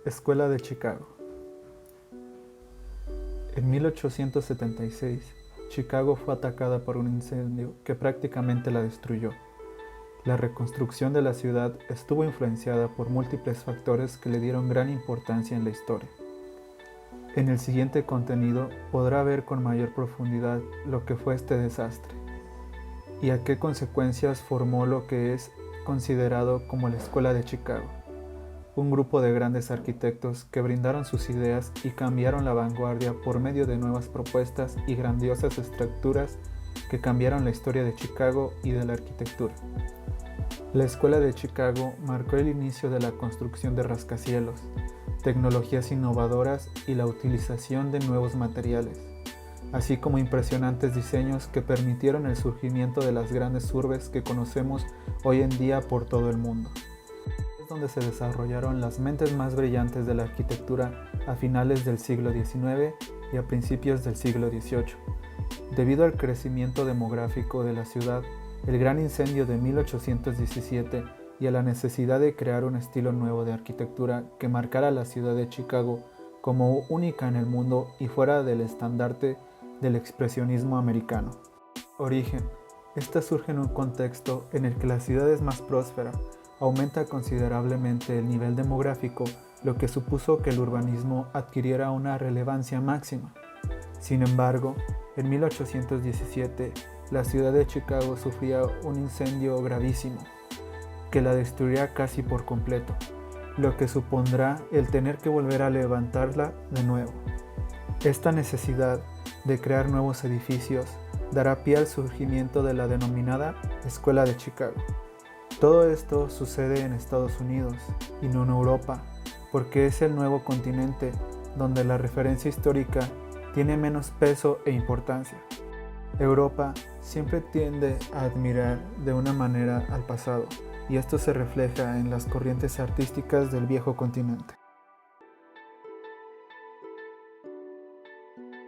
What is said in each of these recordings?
Escuela de Chicago. En 1876, Chicago fue atacada por un incendio que prácticamente la destruyó. La reconstrucción de la ciudad estuvo influenciada por múltiples factores que le dieron gran importancia en la historia. En el siguiente contenido podrá ver con mayor profundidad lo que fue este desastre y a qué consecuencias formó lo que es considerado como la Escuela de Chicago, un grupo de grandes arquitectos que brindaron sus ideas y cambiaron la vanguardia por medio de nuevas propuestas y grandiosas estructuras que cambiaron la historia de Chicago y de la arquitectura. La Escuela de Chicago marcó el inicio de la construcción de rascacielos, tecnologías innovadoras y la utilización de nuevos materiales, así como impresionantes diseños que permitieron el surgimiento de las grandes urbes que conocemos hoy en día por todo el mundo. Es donde se desarrollaron las mentes más brillantes de la arquitectura a finales del siglo XIX y a principios del siglo XVIII. Debido al crecimiento demográfico de la ciudad, el gran incendio de 1817 y a la necesidad de crear un estilo nuevo de arquitectura que marcara a la ciudad de Chicago como única en el mundo y fuera del estandarte del expresionismo americano. Origen. Esta surge en un contexto en el que la ciudad es más próspera, aumenta considerablemente el nivel demográfico, lo que supuso que el urbanismo adquiriera una relevancia máxima. Sin embargo, en 1817, la ciudad de Chicago sufría un incendio gravísimo, que la destruiría casi por completo, lo que supondrá el tener que volver a levantarla de nuevo. Esta necesidad de crear nuevos edificios dará pie al surgimiento de la denominada Escuela de Chicago. Todo esto sucede en Estados Unidos y no en Europa, porque es el nuevo continente donde la referencia histórica tiene menos peso e importancia. Europa siempre tiende a admirar de una manera al pasado, y esto se refleja en las corrientes artísticas del viejo continente.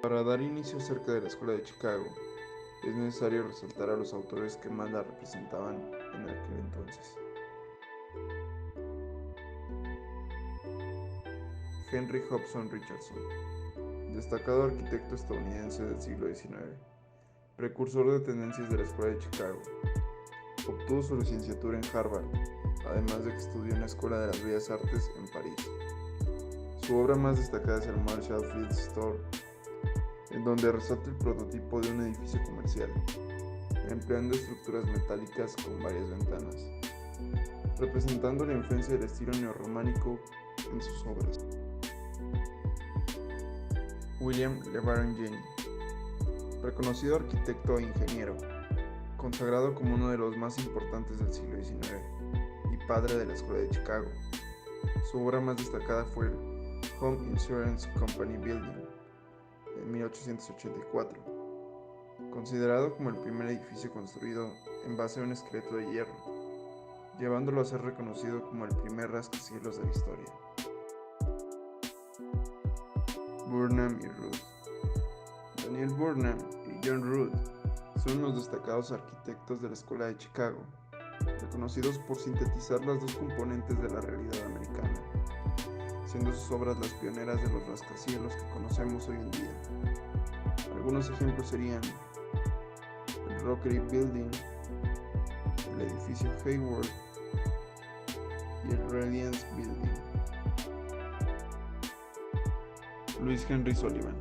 Para dar inicio acerca de la Escuela de Chicago, es necesario resaltar a los autores que más la representaban en aquel entonces. Henry Hobson Richardson, destacado arquitecto estadounidense del siglo XIX, precursor de tendencias de la Escuela de Chicago. Obtuvo su licenciatura en Harvard, además de que estudió en la Escuela de las Bellas Artes en París. Su obra más destacada es el Marshall Fields Store, en donde resalta el prototipo de un edificio comercial, empleando estructuras metálicas con varias ventanas, representando la influencia del estilo neorrománico en sus obras. William LeBaron Jenney, reconocido arquitecto e ingeniero, consagrado como uno de los más importantes del siglo XIX y padre de la Escuela de Chicago. Su obra más destacada fue el Home Insurance Company Building, en 1884, considerado como el primer edificio construido en base a un esqueleto de hierro, llevándolo a ser reconocido como el primer rascacielos de la historia. Burnham y Root. Daniel Burnham y John Root son unos destacados arquitectos de la Escuela de Chicago, reconocidos por sintetizar las dos componentes de la realidad americana, siendo sus obras las pioneras de los rascacielos que conocemos hoy en día. Algunos ejemplos serían el Rockery Building, el edificio Hayward y el Reliance Building. Louis Henry Sullivan,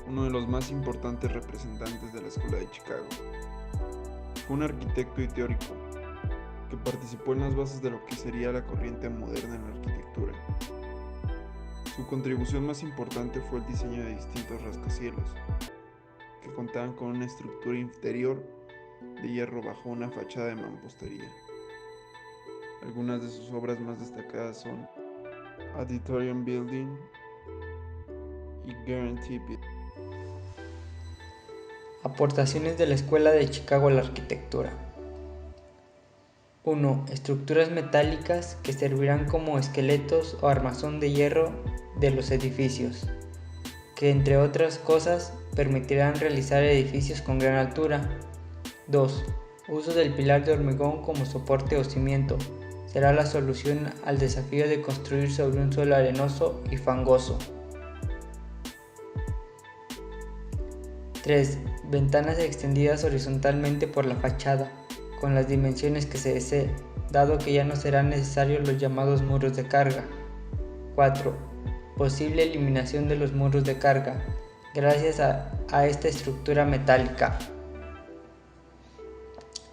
uno de los más importantes representantes de la Escuela de Chicago. Fue un arquitecto y teórico que participó en las bases de lo que sería la corriente moderna en la arquitectura. Su contribución más importante fue el diseño de distintos rascacielos, que contaban con una estructura interior de hierro bajo una fachada de mampostería. Algunas de sus obras más destacadas son Auditorium Building y Guarantee Building. Aportaciones de la Escuela de Chicago a la arquitectura. 1. Estructuras metálicas que servirán como esqueletos o armazón de hierro de los edificios, que entre otras cosas permitirán realizar edificios con gran altura. 2. Uso del pilar de hormigón como soporte o cimiento, será la solución al desafío de construir sobre un suelo arenoso y fangoso. 3. Ventanas extendidas horizontalmente por la fachada, con las dimensiones que se desee, dado que ya no serán necesarios los llamados muros de carga. 4. Posible eliminación de los muros de carga, gracias a esta estructura metálica.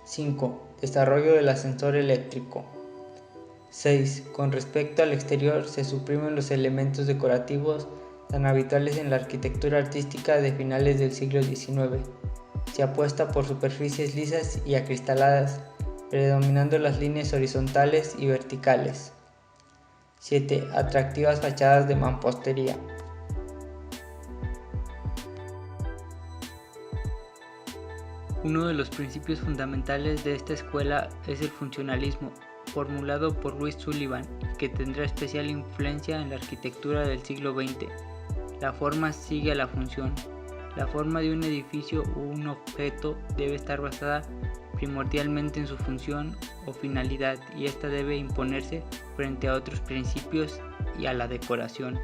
5. Desarrollo del ascensor eléctrico. 6. Con respecto al exterior, se suprimen los elementos decorativos tan habituales en la arquitectura artística de finales del siglo XIX. Se apuesta por superficies lisas y acristaladas, predominando las líneas horizontales y verticales. 7. Atractivas fachadas de mampostería. Uno de los principios fundamentales de esta escuela es el funcionalismo, formulado por Louis Sullivan, que tendrá especial influencia en la arquitectura del siglo XX. La forma sigue a la función. La forma de un edificio o un objeto debe estar basada primordialmente en su función o finalidad, y esta debe imponerse frente a otros principios y a la decoración.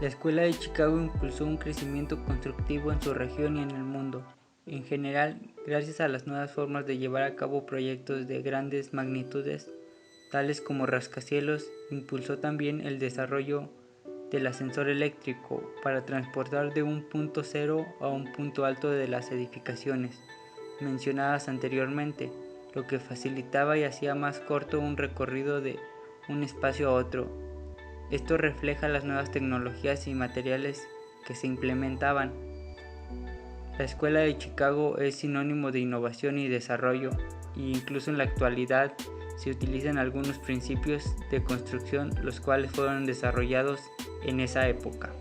La Escuela de Chicago impulsó un crecimiento constructivo en su región y en el mundo. En general, gracias a las nuevas formas de llevar a cabo proyectos de grandes magnitudes, tales como rascacielos, impulsó también el desarrollo del ascensor eléctrico para transportar de un punto cero a un punto alto de las edificaciones mencionadas anteriormente, lo que facilitaba y hacía más corto un recorrido de un espacio a otro. Esto refleja las nuevas tecnologías y materiales que se implementaban. La Escuela de Chicago es sinónimo de innovación y desarrollo, e incluso en la actualidad se utilizan algunos principios de construcción los cuales fueron desarrollados en esa época.